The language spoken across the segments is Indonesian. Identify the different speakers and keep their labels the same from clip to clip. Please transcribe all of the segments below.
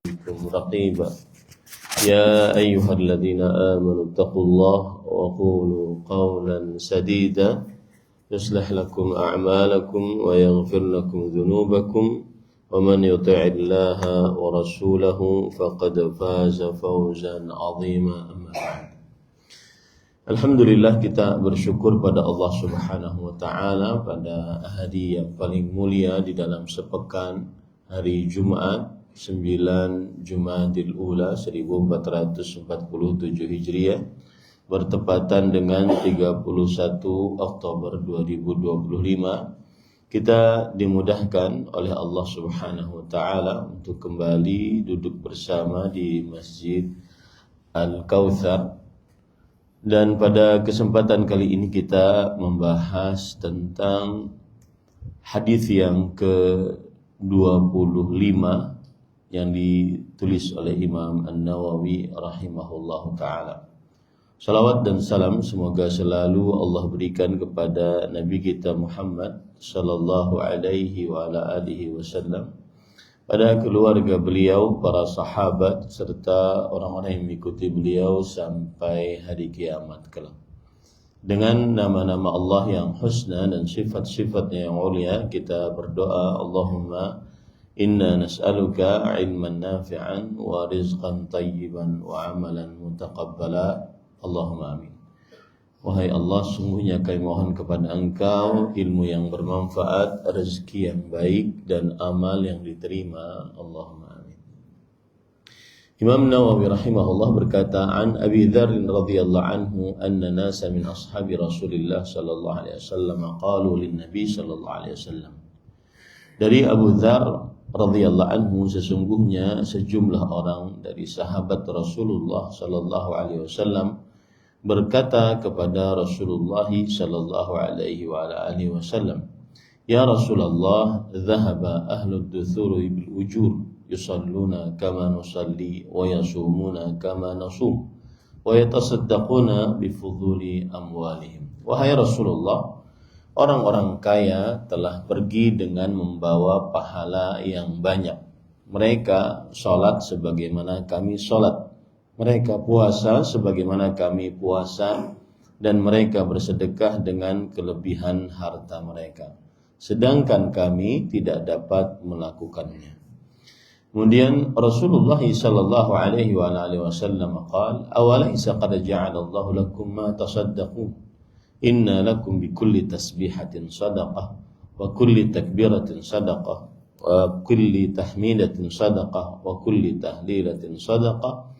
Speaker 1: رقيبا يا أيها الذين آمنوا اتقوا الله وقولوا قولا سديدا يصلح لكم أعمالكم ويغفر لكم ذنوبكم ومن يطع الله ورسوله فقد فاز فوزا عظيما. أما بعد, Alhamdulillah, kita bersyukur pada Allah Subhanahu wa Ta'ala pada hari yang paling mulia di dalam sepekan, hari Jumat 9 Jumadil Ula 1447 Hijriah, bertepatan dengan 31 Oktober 2025. Kita dimudahkan oleh Allah Subhanahu wa Ta'ala untuk kembali duduk bersama di Masjid Al-Kautsar. Dan pada kesempatan kali ini kita membahas tentang hadis yang ke-25 yang ditulis oleh Imam An-Nawawi rahimahullahu ta'ala. Salawat dan salam semoga selalu Allah berikan kepada Nabi kita Muhammad sallallahu alaihi wa ala alihi wasallam, pada keluarga beliau, para sahabat, serta orang-orang yang mengikuti beliau sampai hari kiamat kelak. Dengan nama-nama Allah yang husna dan sifat-sifatnya yang ulia, kita berdoa, Allahumma inna nas'aluka ilman nafi'an wa rizqan tayyiban wa amalan mutaqabbala. Allahumma amin. Wahai Allah, sungguhnya kami mohon kepada Engkau ilmu yang bermanfaat, rezeki yang baik, dan amal yang diterima. Allahumma amin. Imam Nawawi rahimahullah berkata, an Abi Dzar radhiyallahu anhu anna nasa min ashabi Rasulillah sallallahu alaihi wasallam qalu lin Nabi sallallahu alaihi wasallam. Dari Abu Dzar radhiyallahu anhu, sesungguhnya sejumlah orang dari sahabat Rasulullah sallallahu alaihi wasallam berkata kepada Rasulullah sallallahu alaihi wa alihi wasallam, ya Rasulullah, dhahaba ahlud duthuri bil ujur yusalluna kama nusalli wa yasumuna kama nasum wa yatasaddaquna bi fuduli amwalihim. Wahai Rasulullah, orang-orang kaya telah pergi dengan membawa pahala yang banyak. Mereka salat sebagaimana kami salat, mereka puasa sebagaimana kami puasa, dan mereka bersedekah dengan kelebihan harta mereka, sedangkan kami tidak dapat melakukannya. Kemudian Rasulullah sallallahu alaihi wa alihi wasallam qala, awalaysa qad ja'ala Allahu lakum ma tasaddaqun, inna lakum bi kulli tasbihatin sadaqah wa kulli takbiratin sadaqah wa kulli tahmidatin sadaqah wa kulli tahlilatin sadaqah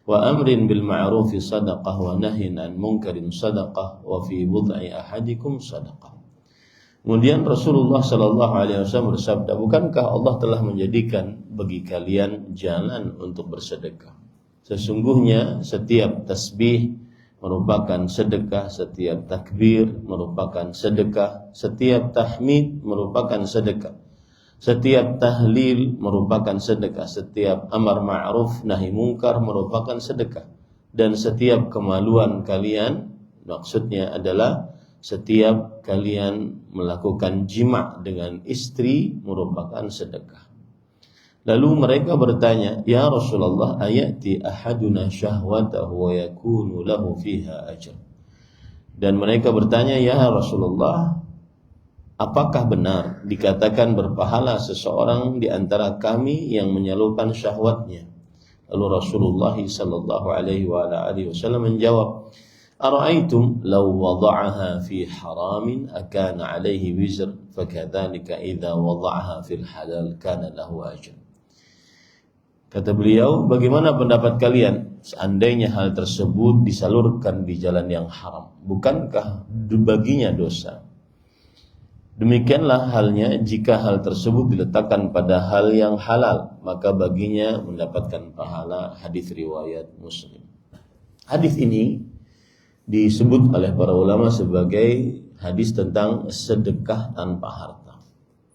Speaker 1: wa amrin bil ma'rufi sadaqah wa nahyin an munkarin sadaqah wa fi bud'i ahadikum sadaqah. Kemudian Rasulullah sallallahu alaihi wasallam bersabda, bukankah Allah telah menjadikan bagi kalian jalan untuk bersedekah? Sesungguhnya setiap tasbih merupakan sedekah, setiap takbir merupakan sedekah, setiap tahmid merupakan sedekah, setiap tahlil merupakan sedekah, setiap amar ma'ruf nahi mungkar merupakan sedekah, dan setiap kemaluan kalian, maksudnya adalah setiap kalian melakukan jima' dengan istri merupakan sedekah. Lalu mereka bertanya, ya Rasulullah, ayati ahaduna syahwatahu wa yakunu lahu fiha ajr. Dan mereka bertanya, ya Rasulullah, apakah benar dikatakan berpahala seseorang di antara kami yang menyalurkan syahwatnya? Lalu Rasulullah sallallahu alaihi wasallam menjawab, ara'aitum law wada'aha fi haramin akana alaihi wizr, fakadzalika idza wada'aha fil halal kana lahu ajr. Kata beliau, bagaimana pendapat kalian seandainya hal tersebut disalurkan di jalan yang haram? Bukankah baginya dosa? Demikianlah halnya jika hal tersebut diletakkan pada hal yang halal, maka baginya mendapatkan pahala. Hadis riwayat Muslim. Hadis ini disebut oleh para ulama sebagai hadis tentang sedekah tanpa harta.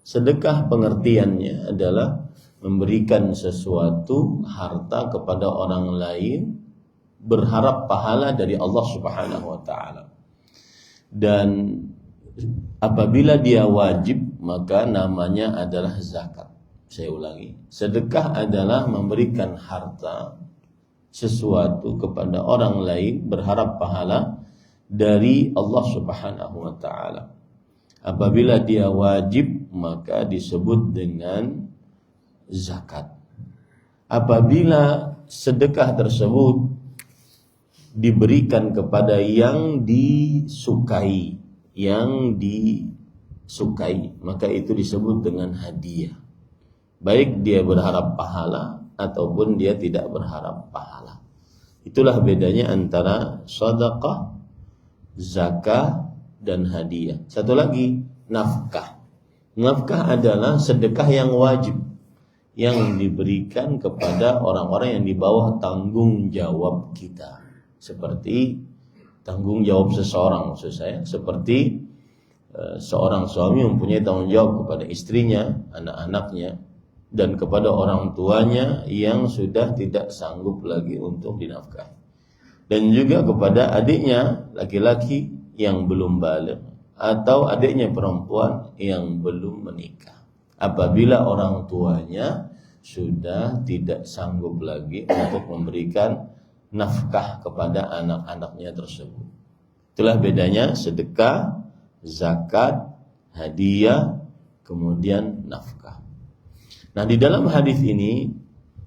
Speaker 1: Sedekah pengertiannya adalah memberikan sesuatu harta kepada orang lain berharap pahala dari Allah Subhanahu wa ta'ala. Dan apabila dia wajib, maka namanya adalah zakat. Saya ulangi, sedekah adalah memberikan harta sesuatu kepada orang lain berharap pahala dari Allah Subhanahu wa taala. Apabila dia wajib maka disebut dengan zakat. Apabila sedekah tersebut diberikan kepada yang disukai, maka itu disebut dengan hadiah. Baik dia berharap pahala ataupun dia tidak berharap pahala. Itulah bedanya antara sedekah, zakah, dan hadiah. Satu lagi, nafkah. Nafkah adalah sedekah yang wajib yang diberikan kepada orang-orang yang di bawah tanggung jawab kita. Seperti tanggung jawab seseorang, maksud saya, seperti seorang suami mempunyai tanggung jawab kepada istrinya, anak-anaknya, dan kepada orang tuanya yang sudah tidak sanggup lagi untuk dinafkahi. Dan juga kepada adiknya laki-laki yang belum baligh atau adiknya perempuan yang belum menikah. Apabila orang tuanya sudah tidak sanggup lagi untuk memberikan nafkah kepada anak-anaknya tersebut. Itulah bedanya sedekah, zakat, hadiah, kemudian nafkah. Nah, di dalam hadis ini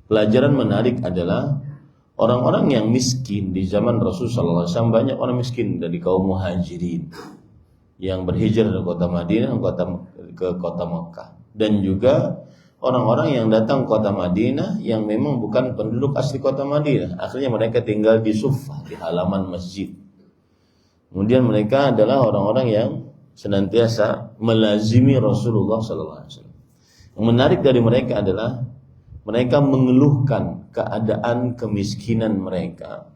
Speaker 1: pelajaran menarik adalah orang-orang yang miskin di zaman Rasulullah SAW, banyak orang miskin dari kaum muhajirin yang berhijrah dari kota Madinah ke kota Mekah, dan juga orang-orang yang datang ke kota Madinah yang memang bukan penduduk asli kota Madinah. Akhirnya mereka tinggal di Suffah, di halaman masjid. Kemudian mereka adalah orang-orang yang senantiasa melazimi Rasulullah SAW. Yang menarik dari mereka adalah mereka mengeluhkan keadaan kemiskinan mereka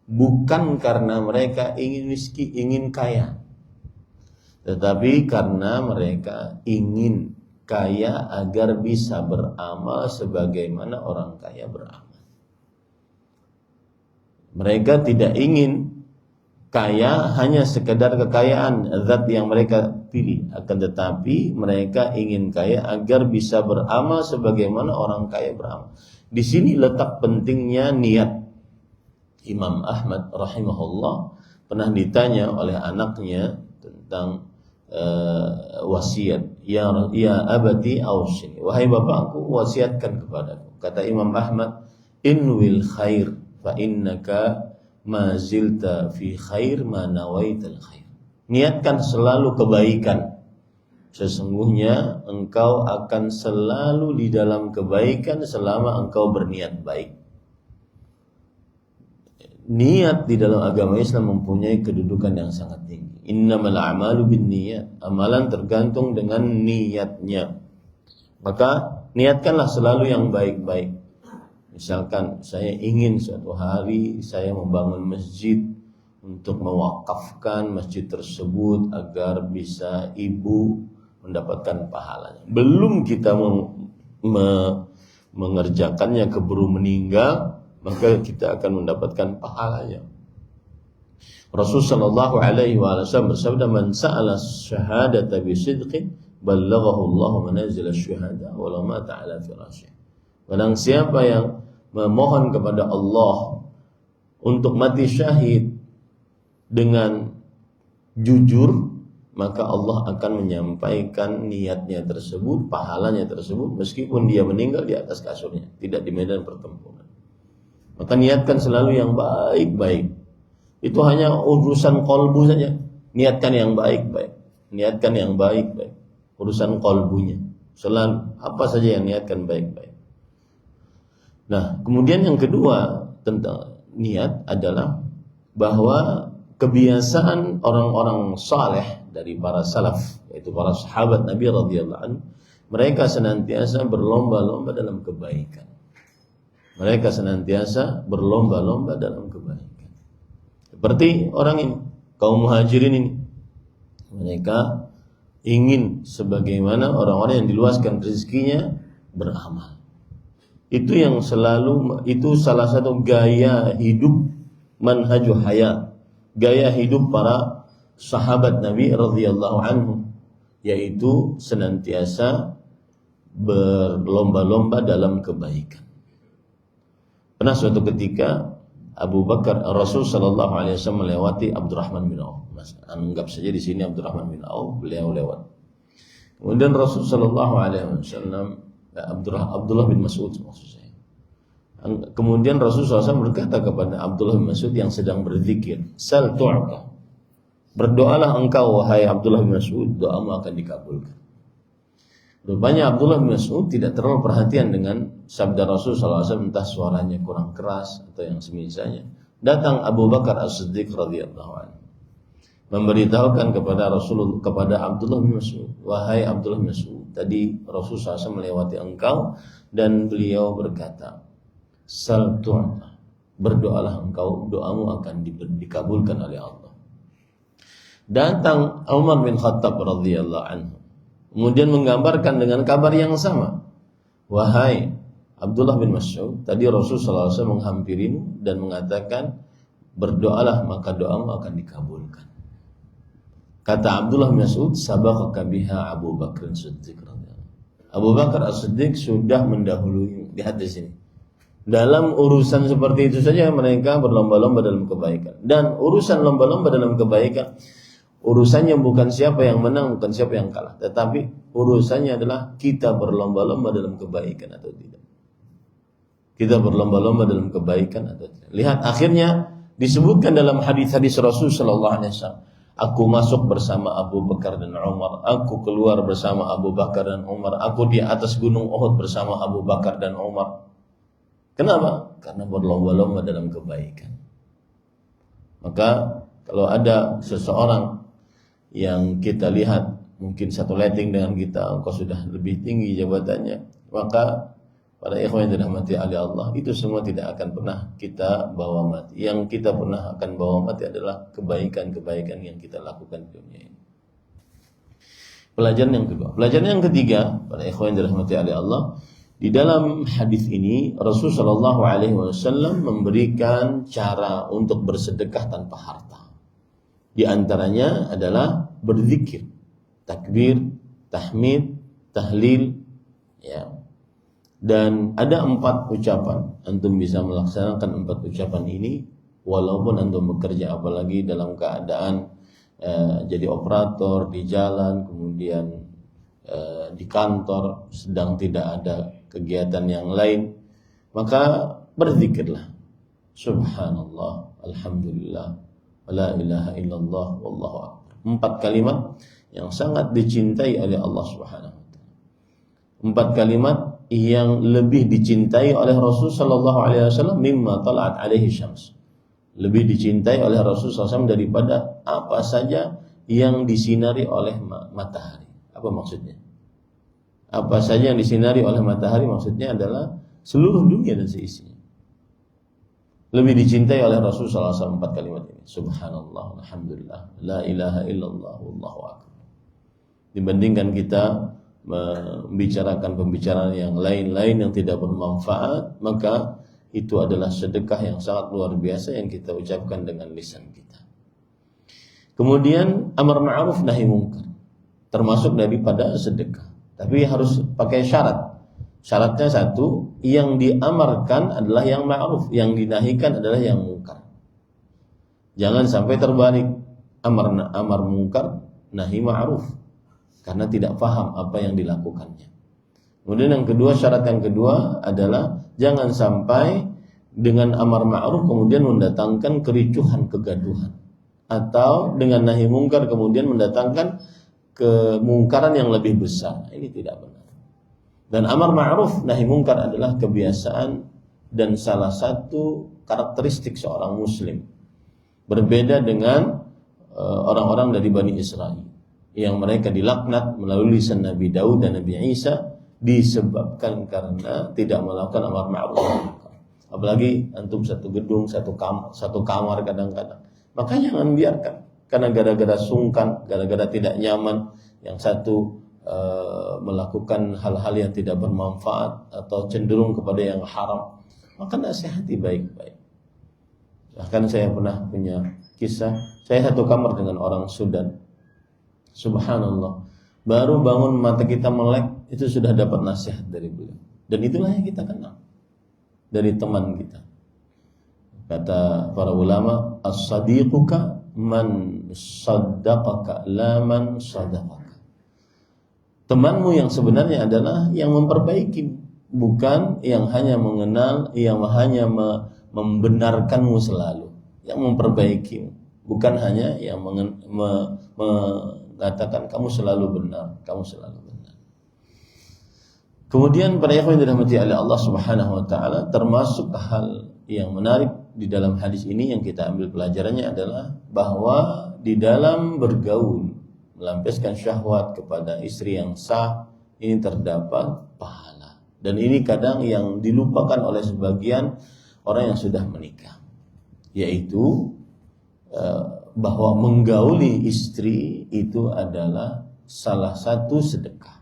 Speaker 1: bukan karena mereka ingin kaya, tetapi karena mereka ingin kaya agar bisa beramal sebagaimana orang kaya beramal. Mereka tidak ingin kaya hanya sekedar kekayaan zat yang mereka pilih, akan tetapi mereka ingin kaya agar bisa beramal sebagaimana orang kaya beramal. Di sini letak pentingnya niat. Imam Ahmad rahimahullah pernah ditanya oleh anaknya tentang wasiat. Ya abati ausini, wahai bapakku wasiatkan kepadaku. Kata Imam Ahmad, inwil khair fa innaka ma zilta fi khair ma nawaital khair. Niatkan selalu kebaikan, sesungguhnya engkau akan selalu di dalam kebaikan selama engkau berniat baik. Niat di dalam agama Islam mempunyai kedudukan yang sangat tinggi. Innamal a'malu binniyat. Amalan tergantung dengan niatnya. Maka niatkanlah selalu yang baik-baik. Misalkan saya ingin suatu hari saya membangun masjid untuk mewakafkan masjid tersebut agar bisa ibu mendapatkan pahalanya. Belum kita mengerjakannya keburu meninggal, maka kita akan mendapatkan pahalanya. Rasulullah sallallahu alaihi wasallam bersabda, "Man sa'ala syahadata bi sidqin ballaghahu Allahu manazil asy-syuhada walau mata 'ala firasyih." Barang siapa yang memohon kepada Allah untuk mati syahid dengan jujur, maka Allah akan menyampaikan niatnya tersebut, pahalanya tersebut, meskipun dia meninggal di atas kasurnya, tidak di medan pertempuran. Maka niatkan selalu yang baik-baik. Itu hanya urusan qalbu saja. Niatkan yang baik-baik. Niatkan yang baik-baik. Urusan qalbunya. Selalu apa saja yang niatkan baik-baik. Nah, kemudian yang kedua tentang niat adalah bahwa kebiasaan orang-orang saleh dari para salaf, yaitu para sahabat Nabi radhiyallahu anhu, mereka senantiasa berlomba-lomba dalam kebaikan. Mereka senantiasa berlomba-lomba dalam kebaikan. Seperti orang ini, kaum muhajirin ini. Mereka ingin sebagaimana orang-orang yang diluaskan rezekinya beramal. Itu yang selalu, itu salah satu gaya hidup manhajul hayat, gaya hidup para sahabat Nabi radhiyallahu anhu, yaitu senantiasa berlomba-lomba dalam kebaikan. Pernah suatu ketika Abu Bakar, Rasul Shallallahu Alaihi Wasallam melewati Abdurrahman bin Auf. Anggap saja di sini Abdurrahman bin Auf, beliau lewat. Kemudian Rasul Shallallahu Alaihi Wasallam, Abdullah bin Mas'ud maksud saya. Kemudian Rasul SAW berkata kepada Abdullah bin Mas'ud yang sedang berzikir, "Sal tu'ta." Berdoalah engkau wahai Abdullah bin Mas'ud, doamu akan dikabulkan. Rupanya Abdullah bin Mas'ud tidak terlalu perhatian dengan sabda Rasul SAW, entah suaranya kurang keras atau yang semisalnya. Datang Abu Bakar As-Siddiq radhiyallahu anhu, memberitahukan kepada Abdullah bin Mas'ud, wahai Abdullah bin Mas'ud, tadi Rasul SAW melewati engkau dan beliau berkata, "Sal tu'ta." Berdoalah engkau, doamu akan dikabulkan oleh Allah. Datang Umar bin Khattab radhiyallahu anhu, kemudian menggambarkan dengan kabar yang sama. Wahai Abdullah bin Mas'ud, tadi Rasulullah SAW menghampirimu dan mengatakan, berdoalah maka doamu akan dikabulkan. Kata Abdullah bin Mas'ud, sabaqaka biha Abu Bakr As-Siddiq radhiyallahu. Abu Bakar As-Siddiq sudah mendahului di hadis ini. Dalam urusan seperti itu saja mereka berlomba-lomba dalam kebaikan. Dan urusan lomba-lomba dalam kebaikan, urusannya bukan siapa yang menang, bukan siapa yang kalah, tetapi urusannya adalah kita berlomba-lomba dalam kebaikan atau tidak. Kita berlomba-lomba dalam kebaikan atau tidak. Lihat akhirnya disebutkan dalam hadis-hadis Rasul sallallahu alaihi wasallam, aku masuk bersama Abu Bakar dan Umar, aku keluar bersama Abu Bakar dan Umar, aku di atas gunung Uhud bersama Abu Bakar dan Umar. Kenapa? Karena berlomba-lomba dalam kebaikan. Maka kalau ada seseorang yang kita lihat mungkin satu letting dengan kita, engkau sudah lebih tinggi jabatannya, maka para ikhwan yang dirahmati oleh Allah, itu semua tidak akan pernah kita bawa mati. Yang kita pernah akan bawa mati adalah kebaikan-kebaikan yang kita lakukan di dunia ini. Pelajaran yang kedua. Pelajaran yang ketiga, para ikhwan yang dirahmati oleh Allah, di dalam hadis ini Rasul Shallallahu Alaihi Wasallam memberikan cara untuk bersedekah tanpa harta. Di antaranya adalah berzikir, takbir, tahmid, tahlil, ya. Dan ada 4 ucapan. Antum bisa melaksanakan 4 ucapan ini walaupun antum bekerja, apalagi dalam keadaan jadi operator di jalan, kemudian di kantor, sedang tidak ada kegiatan yang lain, maka berzikirlah. Subhanallah, alhamdulillah, la ilaha illallah, wallahu akbar. 4 kalimat yang sangat dicintai oleh Allah Subhanahu wa taala. 4 kalimat yang lebih dicintai oleh Rasul sallallahu alaihi wasallam mimma tala'at alaihi syams. Lebih dicintai oleh Rasul SAW daripada apa saja yang disinari oleh matahari. Apa maksudnya? Apa saja yang disinari oleh matahari maksudnya adalah seluruh dunia dan seisinya. Lebih dicintai oleh Rasul SAW 4 kalimat ini. Subhanallah, alhamdulillah, la ilaha illallah, wallahu akbar. Dibandingkan kita membicarakan pembicaraan yang lain-lain yang tidak bermanfaat, maka itu adalah sedekah yang sangat luar biasa yang kita ucapkan dengan lisan kita. Kemudian amar ma'ruf nahi munkar termasuk daripada sedekah, tapi harus pakai syarat. Syaratnya 1, yang diamarkan adalah yang ma'ruf, yang dinahikan adalah yang munkar. Jangan sampai terbalik, amar munkar, nahi ma'ruf, karena tidak paham apa yang dilakukannya. Kemudian yang kedua, syarat yang kedua adalah jangan sampai dengan amar ma'ruf kemudian mendatangkan kericuhan, kegaduhan, atau dengan nahi munkar kemudian mendatangkan kemungkaran yang lebih besar. Ini tidak benar. Dan amar ma'ruf nahi munkar adalah kebiasaan dan salah satu karakteristik seorang muslim. Berbeda dengan orang-orang dari Bani Israel yang mereka dilaknat melalui lisan Nabi Daud dan Nabi Isa disebabkan karena tidak melakukan amar ma'ruf. Apalagi antum satu gedung, satu kamar kadang-kadang. Maka jangan biarkan, karena gara-gara sungkan, gara-gara tidak nyaman, yang satu melakukan hal-hal yang tidak bermanfaat atau cenderung kepada yang haram, maka nasihati baik-baik. Bahkan saya pernah punya kisah, saya satu kamar dengan orang Sudan. Subhanallah, baru bangun mata kita melek, itu sudah dapat nasihat dari beliau. Dan itulah yang kita kenal dari teman kita. Kata para ulama, as-sadiquka man saddaqaka la man sadaqaka. Temanmu yang sebenarnya adalah yang memperbaiki, bukan yang hanya mengenal, yang hanya membenarkanmu selalu, yang memperbaiki, bukan hanya yang mengatakan kamu selalu benar, kamu selalu benar. Kemudian para ikhwan yang dirahmati oleh Allah Subhanahu wa taala, termasuk hal yang menarik di dalam hadis ini yang kita ambil pelajarannya adalah bahwa di dalam bergaul, melampiaskan syahwat kepada istri yang sah, ini terdapat pahala. Dan ini kadang yang dilupakan oleh sebagian orang yang sudah menikah, yaitu bahwa menggauli istri itu adalah salah satu sedekah.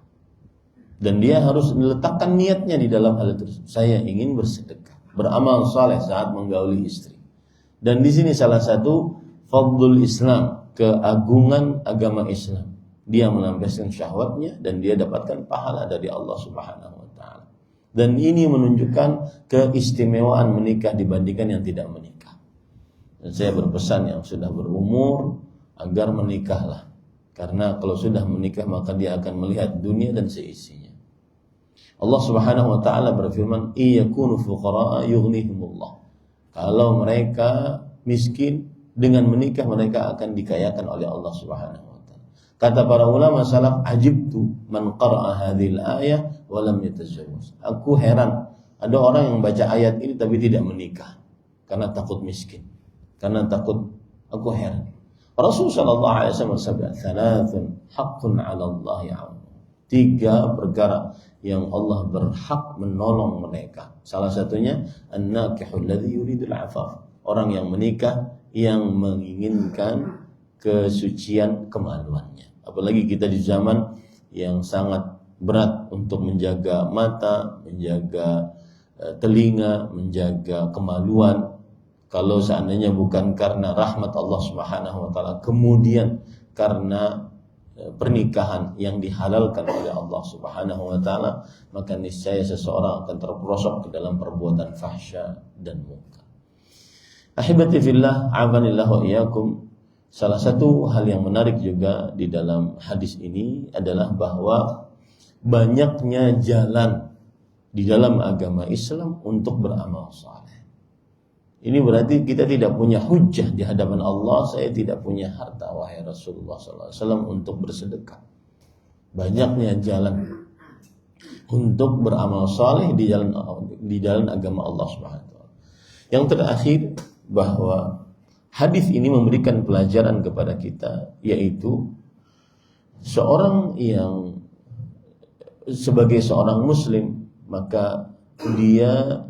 Speaker 1: Dan dia harus meletakkan niatnya di dalam hal itu. Saya ingin bersedekah, beramal saleh saat menggauli istri. Dan di sini salah satu fadlul Islam, keagungan agama Islam. Dia melampiaskan syahwatnya dan dia dapatkan pahala dari Allah Subhanahu wa taala. Dan ini menunjukkan keistimewaan menikah dibandingkan yang tidak menikah. Dan saya berpesan yang sudah berumur agar menikahlah. Karena kalau sudah menikah maka dia akan melihat dunia dan seisinya. Allah Subhanahu wa taala berfirman, "Iyakunu fuqara'a yughnihimullah." Kalau mereka miskin, dengan menikah mereka akan dikayakan oleh Allah Subhanahu wa taala. Kata para ulama salaf, "Ajibtu man qara'a hadhil ayah wa lam yatazawwaj." Aku heran, ada orang yang baca ayat ini tapi tidak menikah karena takut miskin. Karena takut, aku heran. Rasulullah sallallahu alaihi wasallam bersabda, "Thalathun haqqun 'ala Allah ya'am." 3 perkara yang Allah berhak menolong mereka. Salah satunya an-nakihul ladzi yuridul 'afaf. Orang yang menikah yang menginginkan kesucian kemaluannya. Apalagi kita di zaman yang sangat berat untuk menjaga mata, menjaga telinga, menjaga kemaluan. Kalau seandainya bukan karena rahmat Allah Subhanahu wa taala, kemudian karena pernikahan yang dihalalkan oleh Allah Subhanahu wa taala, maka niscaya seseorang akan terperosok ke dalam perbuatan fahsya dan munkar. Ahibati fillah, a'anillahu wa iyyakum. Salah satu hal yang menarik juga di dalam hadis ini adalah bahwa banyaknya jalan di dalam agama Islam untuk beramal saleh. Ini berarti kita tidak punya hujjah di hadapan Allah. Saya tidak punya harta, wahai Rasulullah SAW, untuk bersedekah. Banyaknya jalan untuk beramal saleh di jalan agama Allah Subhanahu wa taala. Yang terakhir, bahwa hadis ini memberikan pelajaran kepada kita, yaitu seorang yang sebagai seorang muslim, maka dia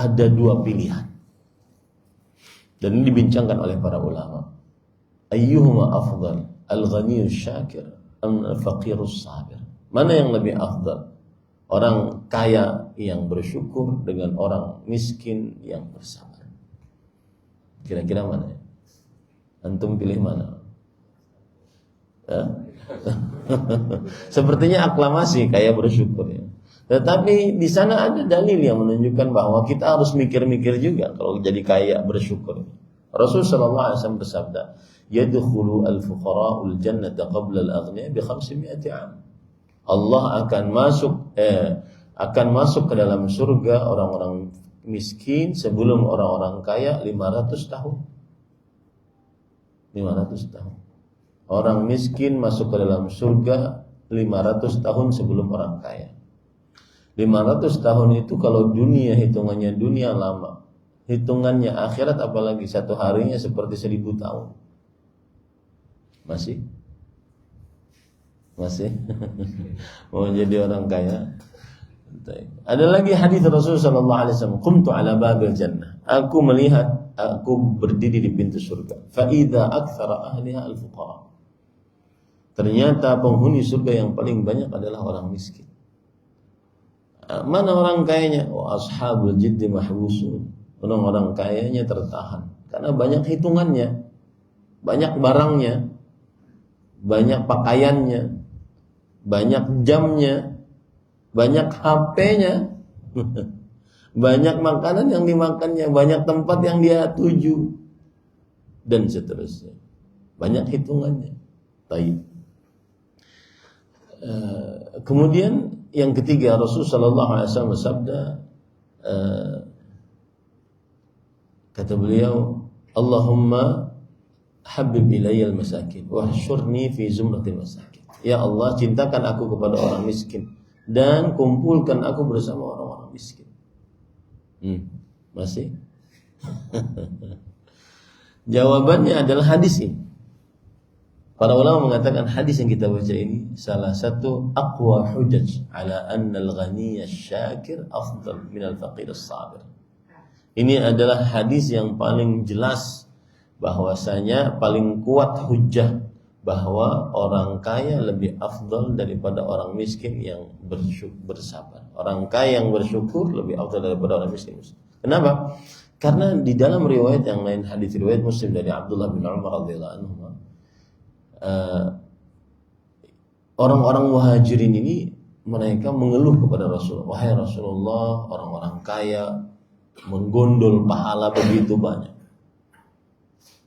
Speaker 1: ada 2 pilihan. Dan ini dibincangkan oleh para ulama. Ayyuhuma afdal, al-ghaniyus syakir am al-faqirus sabir? Mana yang lebih afdal? Orang kaya yang bersyukur dengan orang miskin yang bersabar. Kira-kira mana? Antum pilih mana? Sepertinya aklamasi kaya bersyukur ya. Tetapi di sana ada dalil yang menunjukkan bahwa kita harus mikir-mikir juga kalau jadi kaya bersyukur. Rasul sallallahu alaihi wasallam bersabda, "Yadkhulu al-fuqara'ul jannata qabla al-aghniya bi 500 'am." Allah akan masuk ke dalam surga orang-orang miskin sebelum orang-orang kaya 500 tahun. 500 tahun. Orang miskin masuk ke dalam surga 500 tahun sebelum orang kaya. 500 tahun itu kalau dunia hitungannya dunia lama, hitungannya akhirat apalagi satu harinya seperti 1000 tahun. Masih mau jadi orang kaya. Ada lagi hadis Rasulullah sallallahu alaihi wasallam, "Qumtu ala babil jannah." Aku melihat, aku berdiri di pintu surga. Fa idza aktsara ahliha al-fuqara. Ternyata penghuni surga yang paling banyak adalah orang miskin. Mana orang kayanya? Ashabul jiddi mahbusun. Orang-orang kayanya tertahan karena banyak hitungannya, banyak barangnya, banyak pakaiannya, banyak jamnya, banyak HP-nya, banyak makanan yang dimakannya, banyak tempat yang dia tuju, dan seterusnya. Banyak hitungannya. Baik. Kemudian yang ketiga, Rasulullah SAW bersabda, kata beliau, Allahumma habib ilayya al-masakin wahsyurni fi zumratil masakin. Ya Allah, cintakan aku kepada orang miskin dan kumpulkan aku bersama orang-orang miskin. Masih? Jawabannya adalah hadis ini. Para ulama mengatakan hadis yang kita baca ini salah satu aqwa hujaj ala anna al-ghaniy asy-syakir afdal min al-faqir as-sabir. Ini adalah hadis yang paling jelas bahwasanya paling kuat hujah bahwa orang kaya lebih afdal daripada orang miskin yang bersabar. Orang kaya yang bersyukur lebih afdal daripada orang miskin. Kenapa? Karena di dalam riwayat yang lain, hadis riwayat Muslim dari Abdullah bin Umar radhiyallahu anhu, orang-orang muhajirin ini mereka mengeluh kepada Rasulullah, wahai Rasulullah, orang-orang kaya menggondol pahala begitu banyak.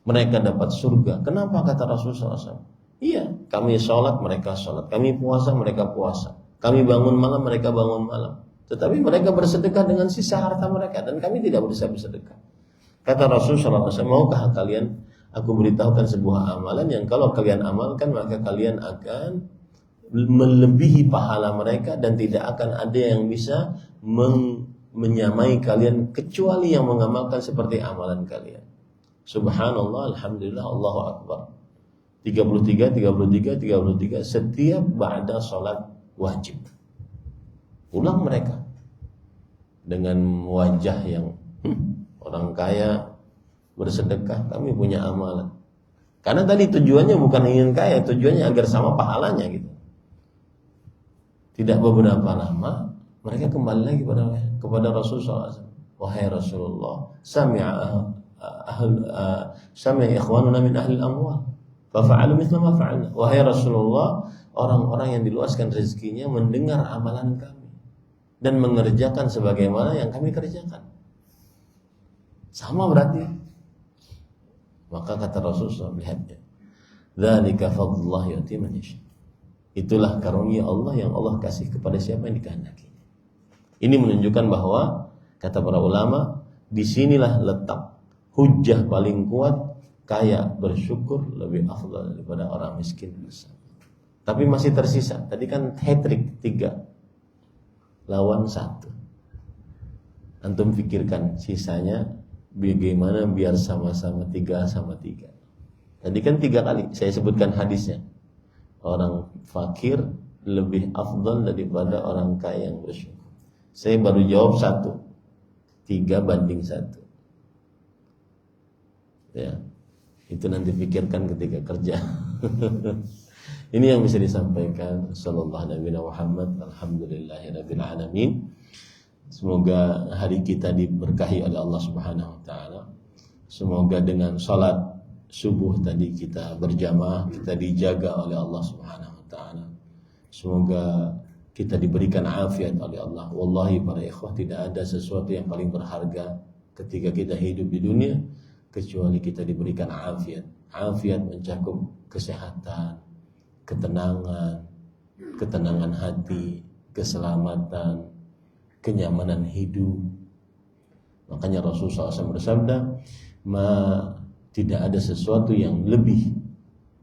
Speaker 1: Mereka dapat surga. Kenapa kata Rasulullah SAW? Iya, kami sholat, mereka sholat. Kami puasa, mereka puasa. Kami bangun malam, mereka bangun malam. Tetapi mereka bersedekah dengan sisa harta mereka, dan kami tidak bisa bersedekah. Kata Rasulullah SAW, maukah kalian aku beritahukan sebuah amalan yang kalau kalian amalkan maka kalian akan melebihi pahala mereka dan tidak akan ada yang bisa menyamai kalian kecuali yang mengamalkan seperti amalan kalian. Subhanallah, alhamdulillah, Allahu Akbar. 33 setiap ba'da salat wajib. Ulang mereka dengan wajah yang orang kaya bersedekah, kami punya amalan. Karena tadi tujuannya bukan ingin kaya, tujuannya agar sama pahalanya gitu. Tidak beberapa lama mereka kembali lagi kepada Rasulullah SAW. Wahai Rasulullah, sami'a ikhwanuna min ahli al-amwal fa fa'alu mithla ma fa'alna. Wahai Rasulullah, orang-orang yang diluaskan rezekinya mendengar amalan kami dan mengerjakan sebagaimana yang kami kerjakan. Sama berarti. Maka kata Rasulullah, lihatnya, dzalika fadlullah yu'ti man yasha. Itulah karunia Allah yang Allah kasih kepada siapa yang dikehendakinya. Ini menunjukkan bahwa kata para ulama, disinilah letak hujjah paling kuat, kaya bersyukur lebih afdal daripada orang miskin bersabar. Tapi masih tersisa. Tadi kan hat-trick 3 lawan 1. Antum pikirkan sisanya bagaimana biar sama-sama 3-3. Tadi kan 3 kali saya sebutkan hadisnya. Orang fakir lebih afdal daripada orang kaya yang bersyukur. Saya baru jawab 1. 3-1. Ya, itu nanti pikirkan ketika kerja. Ini yang bisa disampaikan. Sallallahu Nabi Muhammad. Alhamdulillahirabbil alamin. Semoga hari kita diberkahi oleh Allah Subhanahu wa taala. Semoga dengan salat subuh tadi kita berjamaah, kita dijaga oleh Allah Subhanahu wa taala. Semoga kita diberikan afiat oleh Allah. Wallahi para ikhwah, tidak ada sesuatu yang paling berharga ketika kita hidup di dunia kecuali kita diberikan afiat. Afiat mencakup kesehatan, ketenangan hati, keselamatan, kenyamanan hidup. Makanya Rasulullah SAW bersabda, tidak ada sesuatu yang lebih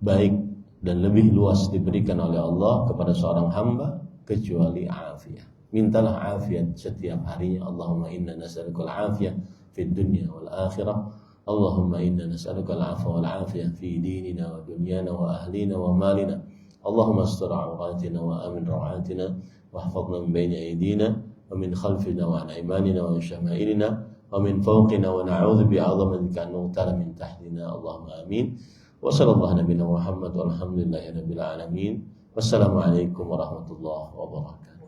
Speaker 1: baik dan lebih luas diberikan oleh Allah kepada seorang hamba kecuali afiat. Mintalah afiat setiap harinya. Allahumma inna nas'aluka al-afiyah fid dunya wal akhirah. Allahumma inna nas'aluka al-'afwa wal 'afiyah fi dinina wa dunyana wa ahlina wa malina. Allahumma astur 'awratina wa amin rawatina wahfazna min bayni aydina wa min khalfina wa an aymanina wa min shama'ilina wa min fawqina wa na'udzu bi'azamatika an nughtala min tahtina. Allahumma amin. Wa sallallahu nabiyana Muhammad walhamdulillahi rabbil alamin. Wassalamualaikum warahmatullahi wabarakatuh.